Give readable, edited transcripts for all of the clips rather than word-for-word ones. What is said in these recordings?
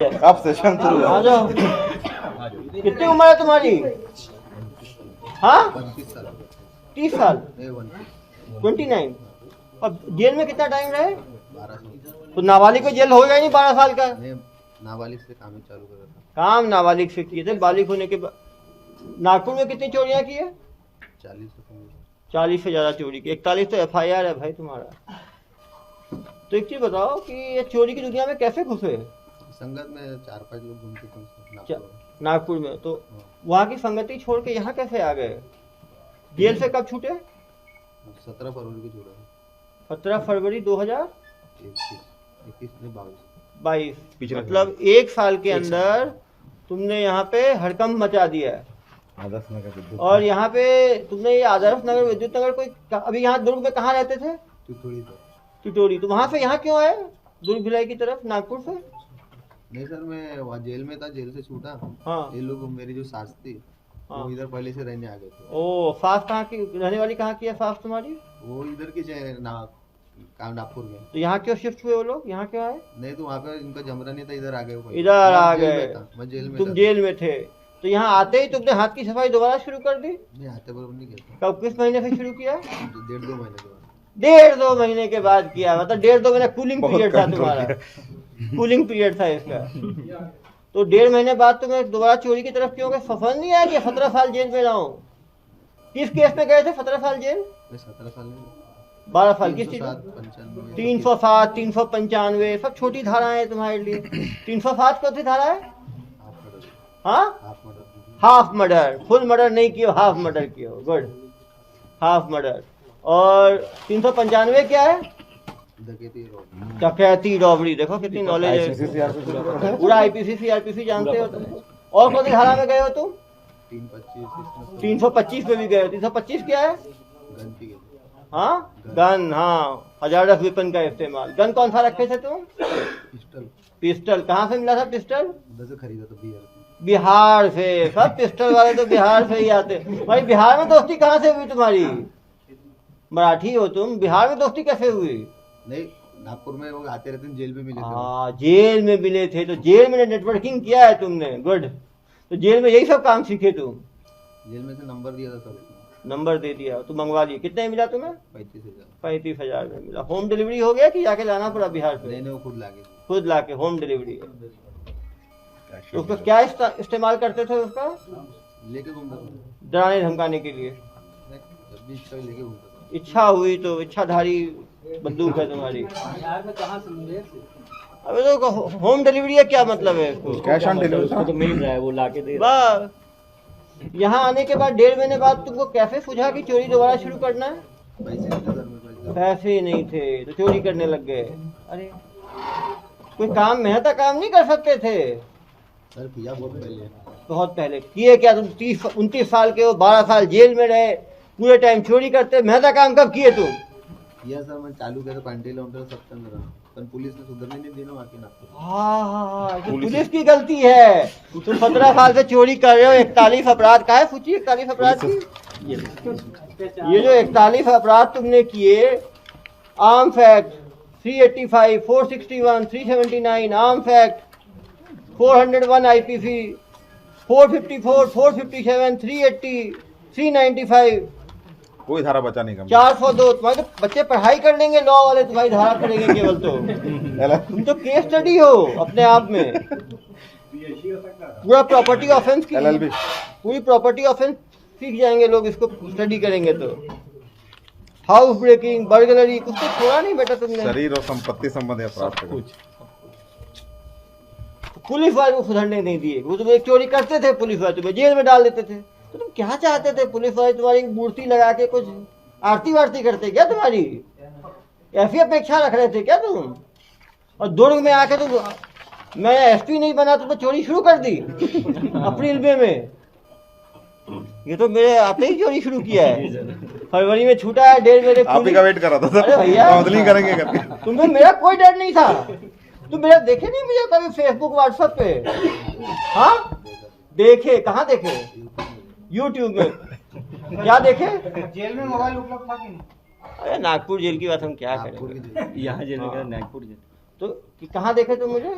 अब सेशन शुरू आ जाओ। कितनी उम्र है तुम्हारी? हाँ 30 साल 29। अब जेल में कितना टाइम रहे? 12 तो नाबालिग को जेल होगा ही नहीं 12 साल का। नाबालिग से काम ही चालू करा था। काम नाबालिग से किए थे, बालिग होने के बाद। नागपुर में कितनी चोरियां की है? 40 से ज्यादा चोरी की। 41 तो FIR है भाई तुम्हारा। तो एक चीज बताओ कि ये चोरी की दुनिया में कैसे घुसे? संगत में 4-5 लोग घूमते थे नागपुर में। तो वहाँ की संगति छोड़ के यहाँ कैसे आ गए? जेल से कब छूटे? 17 फरवरी को छूटा। 17 फरवरी 2022। मतलब 1 साल के अंदर तुमने यहाँ पे हड़कंप मचा दिया है। आदर्श नगर और यहाँ पे तुमने ये आदर्श नगर, विद्युत नगर, कोई अभी यहाँ दुर्ग में कहाँ रहते थे? टिटोरी। तो वहाँ से यहाँ क्यों आए दुर्ग भिलाई की तरफ नागपुर से? नहीं सर, मैं वहाँ जेल में था, जेल से छूटा। हाँ। ये लोग, मेरी जो सास थी वो इधर पहले से रहने आ गए थे। ओ, सास कहाँ की रहने वाली? कहाँ की है सास तुम्हारी? वो इधर की नागपुर में। तो यहाँ क्यों शिफ्ट हुए वो लोग? यहाँ क्यों आए? नहीं तो वहाँ पे इनका जमरा नहीं था, इधर आ गए। इधर आ गए। मैं जेल में तुम जेल में थे तो यहाँ आते ही तुमने हाथ की सफाई दोबारा शुरू कर दी? नहीं, आते बराबर नहीं किया। कब, किस महीने से शुरू किया? 1.5-2 महीने के बाद। 1.5-2 महीने के बाद किया। मतलब 1.5-2 महीने कूलिंग पीरियड था तुम्हारा। कूलिंग पीरियड था इसका। तो 1.5 महीने बाद तुम्हें दोबारा चोरी की तरफ क्यों गए? सफल नहीं आया कि 17 साल जेल में रहो? किस केस में गए थे 17 साल जेल? 17 साल नहीं, 12 साल। किस चीज? 307, 307, 395 सब छोटी धाराएं हैं तुम्हारे लिए। 307 कौन सी धारा है? हाँ, हाफ मर्डर। फुल मर्डर नहीं किया, हाफ मर्डर किया। Good, half murder. और 395 क्या है? डकैती, रॉबरी। देखो कितनी नॉलेज है, पूरा IPC CRPC जानते हो तुम। और कौन सी धारा में गए हो तुम? 325 पे भी गए हो। 325 क्या है? हाँ, गन। हाँ, हजारस वेपन का इस्तेमाल। गन कौन सा रखे थे तुम? पिस्टल। कहाँ से मिला था पिस्टल? खरीदा था बिहार से। सब पिस्टल वाले तो बिहार से ही आते। भाई बिहार में दोस्ती कहाँ से हुई तुम्हारी? मराठी हो तुम, बिहार में दोस्ती कैसे हुई? नहीं, नागपुर में लोग आते रहते हैं, जेल में मिले थे। हाँ, जेल में मिले थे। तो जेल में नेटवर्किंग किया है तुमने। गुड। तो जेल में यही सब काम सीखे तुम? जेल में से नंबर दिया था सर। नंबर दे दिया तो मंगवा लिए। कितने मिला तुम्हें? 35,000। 35,000 में मिला। होम डिलीवरी हो गया कि जाके लाना पड़ा बिहार से? नहीं, वो खुद लाके। खुद लाके होम डिलीवरी। तो उसका क्या इस्तेमाल करते थे? उसका लेके घूमता था, डराने धमकाने के लिए। जब भी इच्छा लेके घूमता था। इच्छा हुई तो इच्छाधारी बंदूक है तुम्हारी। अबे तो होम डिलीवरी है, क्या मतलब है इसको? कैश ऑन डिलीवरी तो मिल रहा है, वो लाके दे। बस यहाँ आने के बाद 1.5 महीने बाद तुमको कैसे सूझा कि चोरी दोबारा शुरू करना है? पैसे नहीं थे तो चोरी करने लग गए। अरे कोई काम, मेहनत काम नहीं कर सकते थे? सर किया बहुत पहले किए। क्या तुम 30-29 साल के हो, 12 साल जेल में रहे, पूरे टाइम चोरी करते? मेहनत काम कब किए तुम? किया सर, मैं चालू किया था पांडे लाउंडर सब चल रहा, पर पुलिस ने सुधरने नहीं देना बाकी ना। हाँ, तो पुलिस की गलती है। तुम 17 साल से चोरी कर रहे हो। 41 अपराध का है सूची, 41 अपराध की। ये जो 41 अपराध तुमने किए, arms act 385, 461, 379, arms act 401, IPC 454, 457, 380, 395, कोई धारा बचा नहीं। 402। तुम्हारे तो बच्चे पढ़ाई कर लेंगे लॉ वाले, तुम्हारी धारा पढ़ेंगे केवल। तो तुम तो केस स्टडी हो अपने आप में। पूरा प्रॉपर्टी ऑफेंस की LLB, पूरी प्रॉपर्टी ऑफेंस सीख जाएंगे लोग इसको स्टडी करेंगे तो। हाउस ब्रेकिंग, बर्गलरी, कुछ तो छोड़ा नहीं बेटा तुमने। शरीर और संपत्ति संबंधी अपराध कुछ। पुलिस वाले को सुधरने नहीं दिए। वो तुम एक चोरी करते थे, पुलिस वाले तुम्हें जेल में डाल देते थे। तो तुम क्या चाहते थे? पुलिस वाले तुम्हारी मूर्ति लगा के कुछ आरती वारती करते क्या तुम्हारी? ऐसी अपेक्षा रख रहे थे क्या तुम? और दुर्ग में आके तुम, मैं SP नहीं बना तो चोरी शुरू कर दी अप्रैल में। ये तो मेरे आते ही चोरी शुरू किया है। फरवरी में छूटा है, 1.5 महीने। आप ही का वेट कर रहा था। अरे भैया, काउंसलिंग करेंगे करके। तुम्हें मेरा कोई डर नहीं था। तुम मेरा देखे नहीं मुझे कभी फेसबुक व्हाट्सएप पे? हाँ देखे। कहाँ देखे? YouTube में। क्या देखे? जेल में मोबाइल उपलब्ध था कि नहीं? अरे नागपुर जेल की बात हम क्या करेंगे? यहाँ जेल में नागपुर जेल। तो कहाँ देखे तुम मुझे?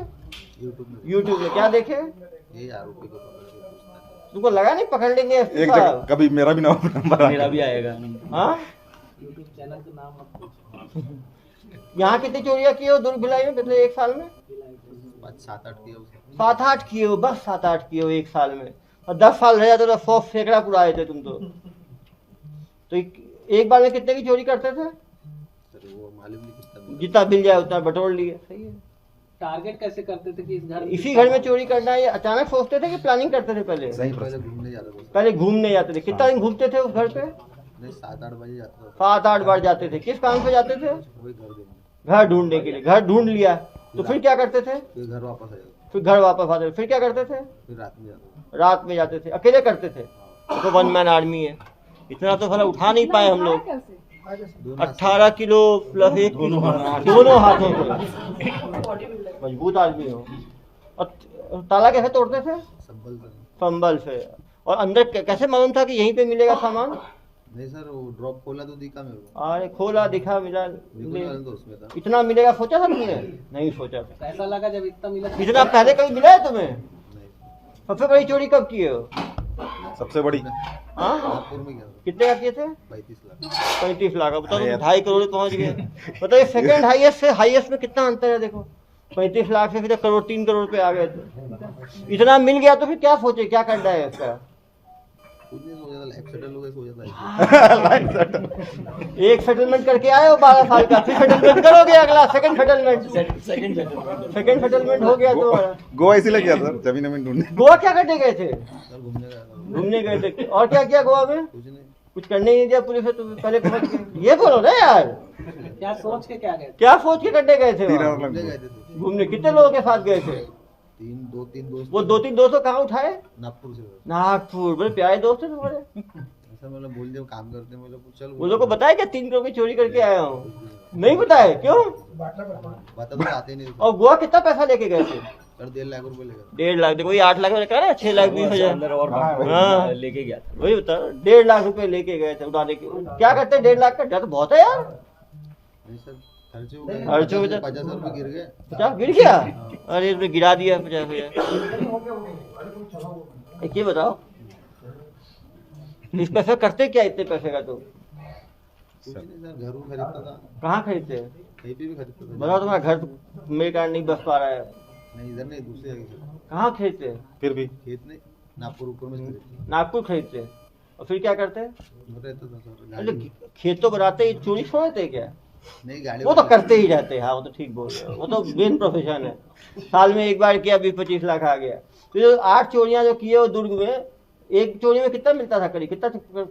यूट्यूब में। क्या देखे? ये आरोपी को पकड़ के पूछताछ। तुमको लगा नहीं पकड़ लेंगे एसपी एक जगह साहब? कभी मेरा भी नंबर मेरा भी आएगा। हाँ, यूट्यूब चैनल का नाम मत पूछो। यहाँ कितनी चोरियां की हो दुर्ग भिलाई में पिछले एक साल में? 7-8 किया उसने। 7-8 किए हो, बस 7-8 किए हो एक साल में। और 10 साल रह जाते तो 100 सैकड़ा पुराए थे तुम तो एक बार में कितने की चोरी करते थे? सर वो मालूम नहीं कितना मिला। जितना मिल जाए उतना बटोर लिए। सही है। टारगेट कैसे करते थे कि इस घर इसी घर में चोरी करना है? ये अचानक सोचते थे कि प्लानिंग करते थे पहले? सही पहले घूमने जाता था। पहले घूमने जाते थे। कितना दिन घूमते थे उस घर पे? नहीं 7-8 बजे जाता था। 7-8 बार जाते थे। किस काम पे जाते थे? वही घर देखने। घर ढूंढने के लिए। घर ढूंढ लिया तो फिर क्या करते थे? फिर घर वापस आ जाता। फिर घर वापस आते थे। फिर क्या करते थे? फिर रात में जाता। रात में जाते थे। अकेले करते थे? तो 1 मैन आर्मी है। इतना तो भला उठा नहीं पाए हम लोग। 18 किलो प्लस 1 किलो दोनों हाथों से। मजबूत आदमी हो। और ताला कैसे तोड़ते थे? संभल कर। संबल से। और अंदर कैसे मालूम था कि यहीं पे मिलेगा सामान? नहीं सर वो ड्रॉप खोला तो दिखा मेरे को। अरे खोला, दिखा, मिला। तो उसमें था। इतना मिलेगा सोचा था तुमने? नहीं सोचा था। पैसा लगा जब इतना मिला। इतना पहले कभी मिला है तुम्हें? नहीं सबसे बड़ी चोरी कब किए हो? सबसे बड़ी हाँ, नागपुर में गया था। कितने का किए थे? 35 लाख। 35 लाख। अब बताओ अरे तुम यार। 2.5 करोड़ पहुंच गए। बताइए सेकंड हाईएस्ट से हाईएस्ट में कितना अंतर है? देखो 35 लाख से फिर करोड़ 3 करोड़ पे आ गए थे। इतना मिल गया तो फिर क्या सोचे क्या करना है इसका? कुछ नहीं सोचा था लाइफ सेटल हो गया सोचा था। एक सेटलमेंट करके आए हो 12 साल का, फिर सेटलमेंट करोगे अगला सेकंड सेटलमेंट हो गया तो। गोवा इसीलिए किया सर, जमीन जमीन ढूंढने। गोवा क्या करने गए थे? सर घूमने गया था। घूमने गए थे। और क्या किया गोवा में? कुछ नहीं। कुछ करने ही नहीं दिया पुलिस ने, तुम पहले पहुंच गए। ये बोलो ना यार, क्या सोच के क्या गए? क्या सोच के करने गए थे तीन वहाँ? और घूमने लग गए थे। घूमने कितने लोगों के साथ गए थे? 2-3 दोस्त। वो 2-3 दोस्तों कहाँ उठाए? नागपुर से। नागपुर। बड़े प्यारे दोस्त है तुम्हारे। ऐसा मतलब बोल दिया काम करते हैं मतलब चल। वो लोग को बताया क्या 3 करोड़ की चोरी करके आया हूँ? नहीं बताया? क्यों? बता तो आते नहीं थे। और गोवा कितना पैसा लेके गए थे? सर 1.5 लाख रुपए लेकर। 1.5 लाख। देखो ये 8 लाख में कहा ना, 6 लाख 20,000 अंदर और हाँ। लेके गया था। वही बता, 1.5 लाख रुपए लेके गए थे उड़ाने के। क्या करते 1.5 लाख का? डर तो बहुत है यार। नहीं सर खर्चे हो गए। खर्चे हो गए। 50 रुपए गिर गए। 50 गिर गया? अरे इसने गिरा दिया 50,000। एक ये बताओ, इस पैसे करते क्या इतने पैसे का? तो कुछ नहीं सर घर खरीदता था। कहाँ खरीदते हैं? कहीं पे भी खरीदता था। बताओ, तुम्हारा घर मेरे कारण नहीं बस पा रहा है। नहीं इधर नहीं दूसरे जगह से। कहाँ खरीदते हैं? फिर भी खेत नहीं नागपुर ऊपर में खरीदते। नागपुर खरीदते हैं। और फिर क्या करते हैं? रहता था सर अरे गाड़ी। खेत तो बनाते ही, चोरी छोड़ते हैं क्या? नहीं गाड़ी वो तो करते ही रहते हैं। हाँ वो तो ठीक बोल रहे हो, वो तो मेन प्रोफेशन है। साल में एक बार किया 20-25 लाख आ गया। तो जो 8 चोरियां जो किए वो दुर्ग में, एक चोरी में कितना मिलता था? करीब कितना का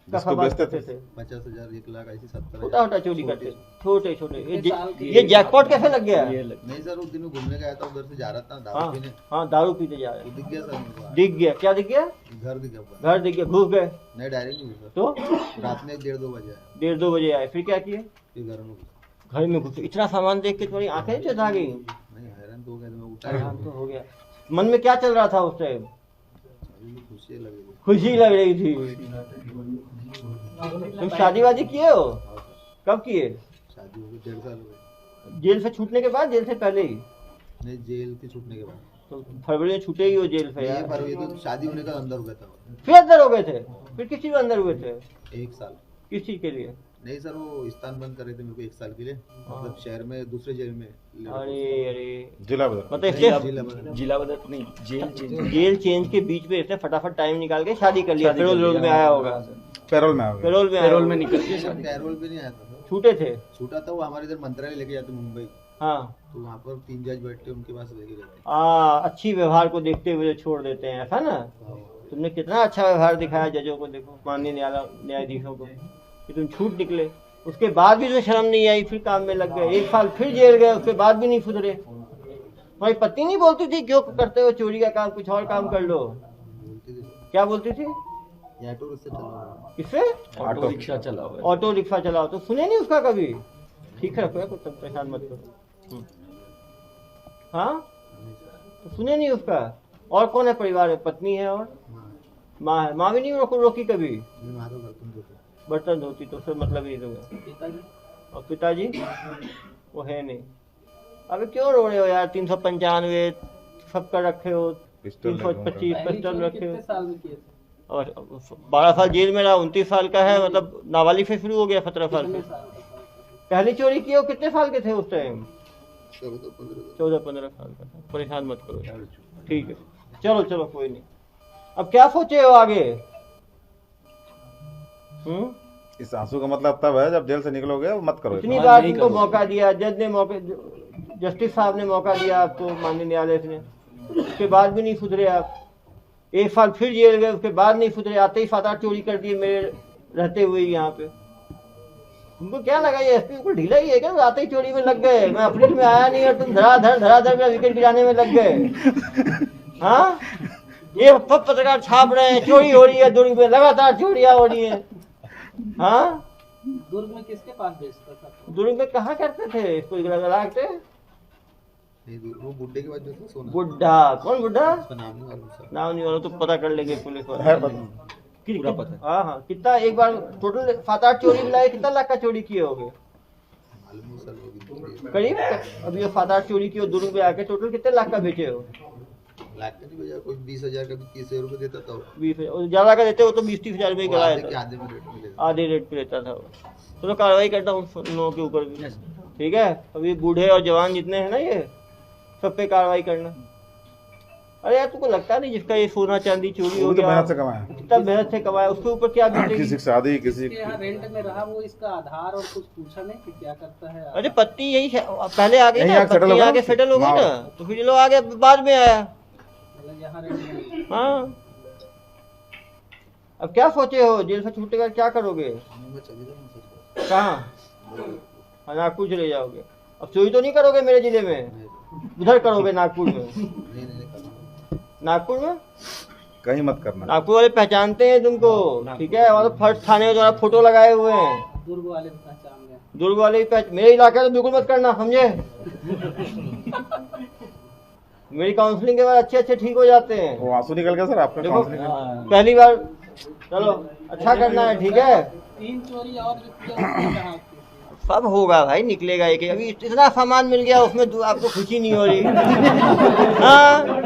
जिसको सामान बेचते करते थे। थे? 50,000 1 लाख ऐसी 70,000। छोटा छोटा चोरी करते थे, छोटे छोटे। साल की- ये जैकपॉट कैसे लग गया? नहीं सर उस दिन मैं घूमने गया था उधर से जा रहा था दारू हाँ पीने। हाँ, दारू पीते जा रहे वो हैं। दिख गया सर मेरे को। दिख गया? क्या दिख गया? घर दिख गया। घर दिख गया। घुस गए नहीं डायरेक्ट नहीं घुसा। तो? रात में 1-1:30 बजे आया। 1:30-2 बजे आए। फिर क्या किए? फिर घर में घुसा। घर में घुसे। इतना सामान देख के तुम्हारी आंखें चौंध आ गई? नहीं हैरान तो हो गया मैं उठा हैरान तो हो गया। मन में क्या चल रहा था उस टाइम? खुशी लग रही खुशी लग रही थी। तुम शादी वादी किए हो? कब किए? शादी हो गई 1.5 साल हो गए। जेल से छूटने के बाद? जेल से पहले ही? नहीं जेल के छूटने के बाद। तो फरवरी में छूटे ही हो जेल से ये यार। पर ये तो शादी होने का अंदर हो गया था। फिर अंदर हो गए थे? फिर किस चीज में अंदर हुए थे? 1 साल। किस चीज के लिए? नहीं सर वो स्थान बंद कर रहे थे मेरे को 1 साल के लिए। मतलब शहर में दूसरे जेल में। अरे अरे, जिला बदल। मतलब इससे जिला बदल नहीं, जेल चेंज। जेल चेंज के बीच में इसने फटाफट टाइम निकाल के शादी कर लिया। पेरोल में आया होगा। पैरोल में आ गए। पेरोल में पैरोल में निकल के पैरोल पे नहीं आया था। छूटे थे? छूटा था वो हमारे इधर मंत्रालय लेके जाते मुंबई। हाँ तो वहाँ पर 3 जज बैठते उनके पास लेके गए। अच्छी व्यवहार को देखते हुए छोड़ देते हैं, ऐसा ना? तुमने कितना अच्छा व्यवहार दिखाया जजों को, देखो माननीय न्यायाधीशों को, कि तुम छूट निकले। उसके बाद भी जो शर्म नहीं आई, फिर काम में लग गए। 1 साल फिर जेल गए, उसके बाद भी नहीं सुधरे। तुम्हारी पत्नी नहीं बोलती थी क्यों करते हो चोरी का काम, कुछ और काम कर लो? बोलते थे क्या बोलती थी? ये ऑटो रिक्शा चला रहा किससे? ऑटो रिक्शा चला हुआ है। ऑटो रिक्शा चलाओ। तो सुने नहीं उसका कभी? ठीक है रखो, कुछ परेशान मत करो। हाँ तो सुने नहीं उसका। और कौन है परिवार में? पत्नी है और माँ है। माँ भी नहीं रोकी कभी? मैं मारो बर्तन धोते। बर्तन धोती तो उससे मतलब ही तो है। पिताजी और पिताजी? वो है नहीं। अबे क्यों रो रहे हो यार? 395 सबका रखे हो, पिस्टल 325 पिस्टल रखे हो। कितने साल में किए थे? और 12 साल जेल में रहा, 29 साल का है, मतलब नाबालिग से शुरू हो गया 17 साल कितने से। साल का था? पहली चोरी की हो कितने साल के थे उस टाइम? 14-15 14-15 साल का था। परेशान मत करो यार, ठीक है, चलो चलो कोई नहीं। अब क्या सोचे हो आगे? इस आंसू का मतलब तब है जब जेल से निकलोगे, मत करो इतनी इतना। बार तुमको मौका दिया, जज ने मौके, जस्टिस साहब ने मौका दिया आपको, माननीय न्यायालय ने, उसके बाद भी नहीं सुधरे आप। 1 साल फिर जेल गए, उसके बाद नहीं सुधरे, आते ही 7-8 चोरी कर दिए मेरे रहते हुए यहाँ पे। तुमको क्या लगा ये एसपी को ढीला ही है क्या? आते ही चोरी में लग गए, मैं अपडेट में आया नहीं और तुम धड़ाधड़ मेरा विकेट गिराने में लग गए। हाँ, ये सब पत्रकार छाप रहे हैं चोरी हो रही है दुर्ग में, लगातार चोरियां हो रही है। हाँ, दुर्ग में किसके पास बेचता था? दुर्ग में कहाँ करते थे इसको लगाते? नहीं, वो बुड्ढे के बाद जो था सोना, बुड्ढा? कौन बुड्ढा? उसका नाम नहीं मालूम सर। नाम नहीं वाला तो पता कर लेंगे पुलिस वाले। है पता। पूरा पता। हाँ हाँ, कितना एक बार टोटल 7-8 चोरी मिलाए, कितना लाख का चोरी किए होगे मालूम हो सर, वो भी करीब? अभी ये 7-8 चोरी की हो दुर्ग में आके, टोटल कितने लाख का बेचे हो? लाख का नहीं बजा, कोई 20,000 का भी 30,000 रुपए देता था वो। 20 ज्यादा का देते हो तो 20-30 हजार में ही वो कराया आधे के था, आधे में रेट में लेता आधे रेट पे लेता था वो। चलो कार्रवाई करता हूँ उन लोगों के ऊपर भी, ठीक है? अभी बूढ़े और जवान जितने हैं ना, ये सब पे कार्रवाई करना। अरे यार तुमको लगता नहीं जिसका ये सोना चांदी चोरी हो वो तो गया, मेहनत से कमाया, कितना मेहनत से कमाया, उसके ऊपर क्या बीतेगी? किसी की शादी, किसी इसके यहाँ रेंट में रहा, वो इसका आधार और कुछ पूछा नहीं कि क्या करता है? अरे पत्नी यही पहले आ गई यहीं ना, आके settle पत्नी होगा आके ना? सेटल हो गई हाँ। ना, तो फिर ये लोग आगे बाद में आया। मतलब यहाँ रेंट में हाँ, अब क्या सोचे हो? जेल से छूटने का क्या करोगे? मैं चले जाऊंगा सर। कहाँ? नागपुर चले जाओगे? अब चोरी तो नहीं करोगे मेरे जिले में? उधर करोगे नागपुर में? नहीं करूँगा। नागपुर में? कहीं मत करना। नागपुर वाले पहचानते हैं तुमको, ठीक है? और फर्स्ट थाने में तुम्हारा फोटो लगाए हुए हैं। दुर्ग वाले भी पहचान गए। दुर्ग वाले भी मेरे इलाके तो बिल्कुल मत करना, समझे? मेरी काउंसलिंग के बाद अच्छे ठीक हो जाते हैं। वो आंसू निकल गया सर आपका देखो, काउंसलिंग? पहली बार चलो अच्छा करना है, ठीक है? 3 चोरी और जो किया उसमें कहाँ थी? सब होगा भाई, निकलेगा एक। अभी इतना सामान मिल गया उसमें आपको खुशी नहीं हो रही? हाँ,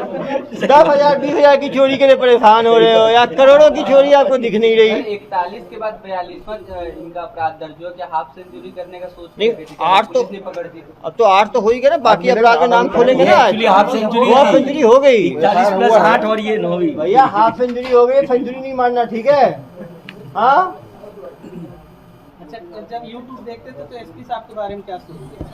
10,000 20,000 की चोरी के लिए परेशान हो रहे हो या करोड़ों की चोरी आपको दिख नहीं रही? 41 के बाद 42वां इनका अपराध दर्ज हुआ। क्या हाफ सेंचुरी करने का सोच नहीं, रहे थे? 8 तो पुलिस ने पकड़ दी। अब तो 8 तो हो ही गया ना, बाकी अपराध में नाम खोलेंगे ना। Actually half century half century हो गई 40 प्लस 8 और ये 9 भी। भैया, हाफ सेंचुरी हो गई, सेंचुरी नहीं मारना, ठीक है? हाँ, अच्छा, जब YouTube देखते थे तो एसपी साहब के बारे में क्या सोचते थे?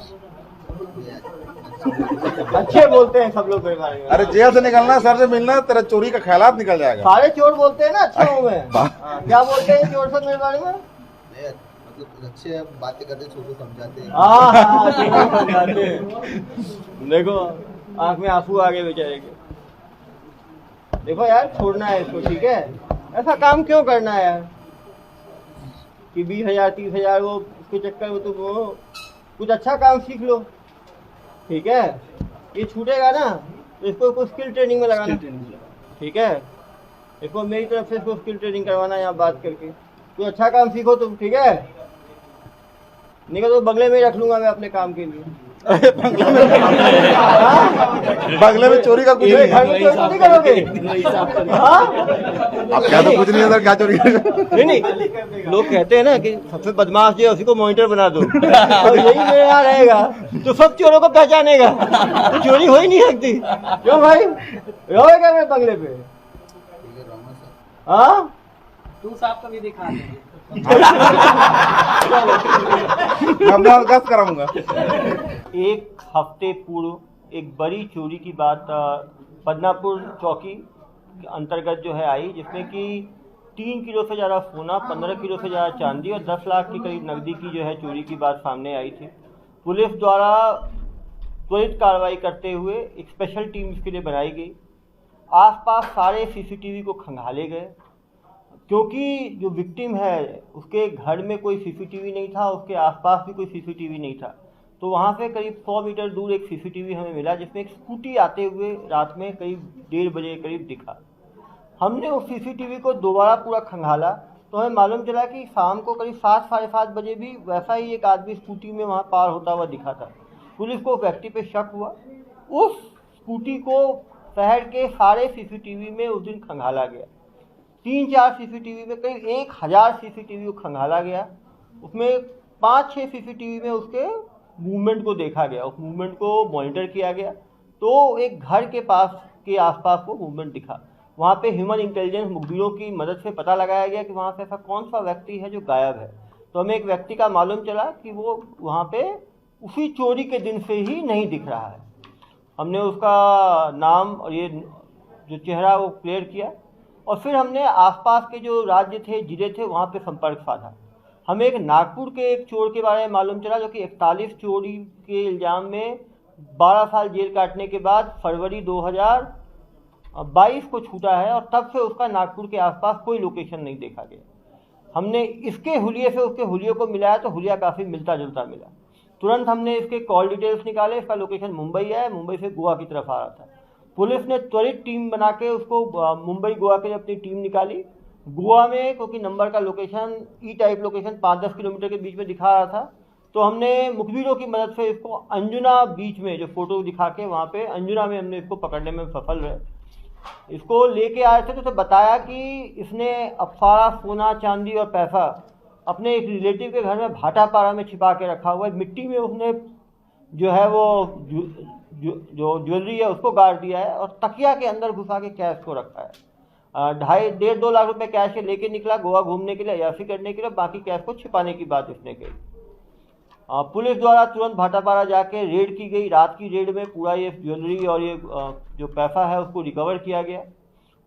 अच्छे बोलते हैं सब लोग मेरे बारे में। अरे जेल से निकलना, सर से मिलना, तेरा चोरी का ख्यालात निकल जाएगा। सारे चोर बोलते हैं ना अच्छों में। हाँ, क्या बोलते हैं चोर सब मेरे बारे में? नहीं, मतलब अच्छे बातें करते, छोटे समझाते हैं। हाँ हाँ, देखो समझाते हैं। देखो आंख में आंसू आ गए बेचारे के। देखो यार, छोड़ना है इसको, ठीक है? ऐसा काम क्यों करना है यार कि 20,000 30,000 वो उसके चक्कर में तुम वो कुछ अच्छा काम सीख लो, ठीक है? ये छूटेगा ना तो इसको कुछ स्किल ट्रेनिंग में लगाना, ठीक है? इसको मेरी तरफ से इसको स्किल ट्रेनिंग करवाना यहाँ बात करके। कुछ अच्छा काम सीखो तुम, ठीक है? नहीं तो बंगले में ही रख लूंगा मैं अपने काम के लिए। बगले में चोरी का कुछ नहीं घर है। में चोरी नहीं करोगे? हाँ? अब क्या तो कुछ नहीं है सर, क्या चोरी करेगा? नहीं, लोग कहते हैं ना कि सबसे बदमाश जो है उसी को मॉनिटर बना दो, और यही मेरे यहाँ रहेगा तो सब चोरों को पहचानेगा, तो चोरी हो ही नहीं सकती। क्यों भाई, रहोगे मेरे बंगले पे? ठीक है, रहूंगा सर। हाँ, तू साहब का भी दिखा देंगे। मैं गश्त कराऊंगा। एक हफ्ते पूर्व एक बड़ी चोरी की बात बदनापुर चौकी के अंतर्गत जो है आई, जिसमें कि 3 किलो से ज़्यादा सोना, 15 किलो से ज़्यादा चांदी और 10 लाख के करीब नकदी की जो है चोरी की बात सामने आई थी। पुलिस द्वारा त्वरित कार्रवाई करते हुए एक स्पेशल टीम इसके लिए बनाई गई। आसपास सारे सीसीटीवी को खंगाले गए, क्योंकि जो विक्टिम है उसके घर में कोई सीसीटीवी नहीं था, उसके आसपास भी कोई सीसीटीवी नहीं था। तो वहाँ से करीब 100 मीटर दूर एक सीसीटीवी हमें मिला, जिसमें एक स्कूटी आते हुए रात में करीब 1:30 बजे के करीब दिखा। हमने उस सीसीटीवी को दोबारा पूरा खंगाला तो हमें मालूम चला कि शाम को करीब 7 साढ़े 7 बजे भी वैसा ही एक आदमी स्कूटी में वहाँ पार होता हुआ दिखा था। पुलिस को व्यक्ति पे शक हुआ। उस स्कूटी को शहर के सारे सीसीटीवी में उस दिन खंगाला गया। 3-4 सीसीटीवी में करीब 1000 सीसीटीवी को खंगाला गया। उसमें 5-6 सीसीटीवी में उसके मूवमेंट को देखा गया, उस मूवमेंट को मॉनिटर किया गया। तो एक घर के पास के आसपास वो मूवमेंट दिखा। वहाँ पे ह्यूमन इंटेलिजेंस मुखबिरों की मदद से पता लगाया गया कि वहाँ से ऐसा कौन सा व्यक्ति है जो गायब है। तो हमें एक व्यक्ति का मालूम चला कि वो वहाँ पे उसी चोरी के दिन से ही नहीं दिख रहा है। हमने उसका नाम और ये जो चेहरा वो क्लियर किया और फिर हमने आसपास के जो राज्य थे, जिले थे, वहाँ पे संपर्क साधा। हमें एक नागपुर के एक चोर के बारे में मालूम चला जो कि 41 चोरी के इल्ज़ाम में 12 साल जेल काटने के बाद फरवरी 2022 को छूटा है और तब से उसका नागपुर के आसपास कोई लोकेशन नहीं देखा गया। हमने इसके हुलिये से उसके हुलिये को मिलाया तो हुलिया काफ़ी मिलता जुलता मिला। तुरंत हमने इसके कॉल डिटेल्स निकाले। इसका लोकेशन मुंबई है, मुंबई से गोवा की तरफ आ रहा था। पुलिस ने त्वरित टीम बना के उसको मुंबई गोवा के लिए अपनी टीम निकाली। गोवा में क्योंकि नंबर का लोकेशन ई टाइप लोकेशन 5-10 किलोमीटर के बीच में दिखा रहा था, तो हमने मुखबिरों की मदद से इसको अंजुना बीच में जो फोटो दिखा के वहाँ पे अंजुना में हमने इसको पकड़ने में सफल रहे। इसको लेके आए थे तो उसे बताया कि इसने अब सारा सोना चांदी और पैसा अपने एक रिलेटिव के घर में भाटापारा में छिपा के रखा हुआ है। मिट्टी में उसने जो है वो जो ज्वेलरी है उसको गाड़ दिया है और तकिया के अंदर घुसा के कैश को रखा है। 2.5 लाख रुपए कैश लेके निकला गोवा घूमने के लिए, अयाशी करने के लिए। बाकी कैश को छिपाने की बात इसने कही। पुलिस द्वारा तुरंत भाटापारा जाके रेड की गई। रात की रेड में पूरा ये ज्वेलरी और ये जो पैसा है उसको रिकवर किया गया।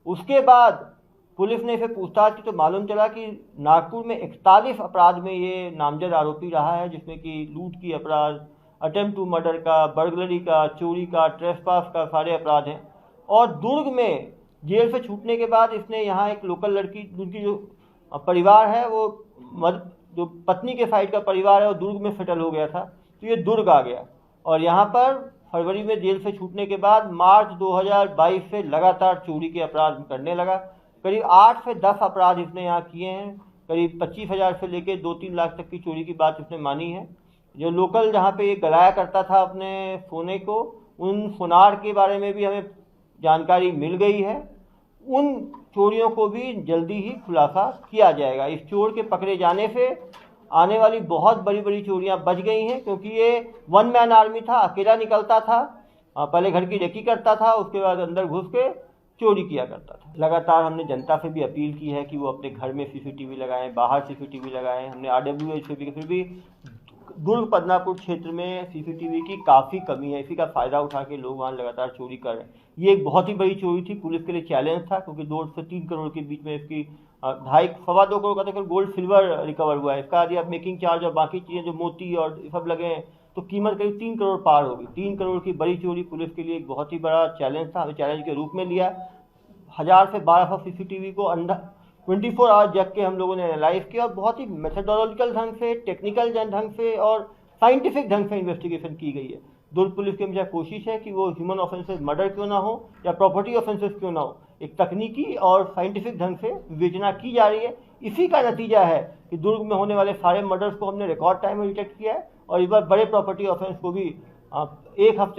उसके बाद पुलिस ने इसे पूछताछ की तो मालूम चला कि नागपुर में 41 अपराध में ये नामजद आरोपी रहा है, जिसमें कि लूट की अपराध, अटेम्प्ट टू मर्डर का, बर्गलरी का, चोरी का, ट्रेसपास का सारे अपराध हैं। और दुर्ग में जेल से छूटने के बाद इसने यहाँ एक लोकल लड़की, उनकी जो परिवार है वो जो पत्नी के साइड का परिवार है वो दुर्ग में सेटल हो गया था, तो ये दुर्ग आ गया। और यहाँ पर फरवरी में जेल से छूटने के बाद मार्च 2022 से लगातार चोरी के अपराध करने लगा। करीब 8 से 10 अपराध इसने यहाँ किए हैं। करीब 25,000 से लेकर 2-3 लाख तक की चोरी की बात इसने मानी है। जो लोकल जहाँ पे ये गलाया करता था अपने सोने को, उन सोनार के बारे में भी हमें जानकारी मिल गई है। उन चोरियों को भी जल्दी ही खुलासा किया जाएगा। इस चोर के पकड़े जाने से आने वाली बहुत बड़ी बड़ी चोरियां बच गई हैं, क्योंकि ये 1 मैन आर्मी था, अकेला निकलता था, पहले घर की रेकी करता था, उसके बाद अंदर घुस के चोरी किया करता था। लगातार हमने जनता से भी अपील की है कि वो अपने घर में सीसीटीवी लगाएं, बाहर सीसीटीवी लगाएं। हमने RWA से भी, फिर भी दुर्ग पदनापुर क्षेत्र में सीसीटीवी की काफ़ी कमी है। इसी का फ़ायदा उठा के लोग वहाँ लगातार चोरी कर रहे हैं। ये एक बहुत ही बड़ी चोरी थी, पुलिस के लिए चैलेंज था, क्योंकि 2 से 3 करोड़ के बीच में इसकी 2.5-2 करोड़ का तो गोल्ड सिल्वर रिकवर हुआ है। इसका यदि आप मेकिंग चार्ज और बाकी चीज़ें जो मोती और सब लगे हैं तो कीमत करीब 3 करोड़ पार होगी। 3 करोड़ की बड़ी चोरी पुलिस के लिए एक बहुत ही बड़ा चैलेंज था। हमें चैलेंज के रूप में लिया। 1000 से 1200 सीसीटीवी को 24 आवर जग के हम लोगों ने एनालाइज किया और बहुत ही मेथडोलॉजिकल ढंग से, टेक्निकल ढंग से और साइंटिफिक ढंग से इन्वेस्टिगेशन की गई है। दुर्ग पुलिस की हमेशा कोशिश है कि वो ह्यूमन ऑफेंसेस मर्डर क्यों ना हो या प्रॉपर्टी ऑफेंसेस क्यों ना हो, एक तकनीकी और साइंटिफिक ढंग से विवेचना की जा रही है। इसी का नतीजा है कि दुर्ग में होने वाले सारे मर्डर्स को हमने रिकॉर्ड टाइम में डिटेक्ट किया है और इस बार बड़े प्रॉपर्टी ऑफेंस को भी 1 हफ्ते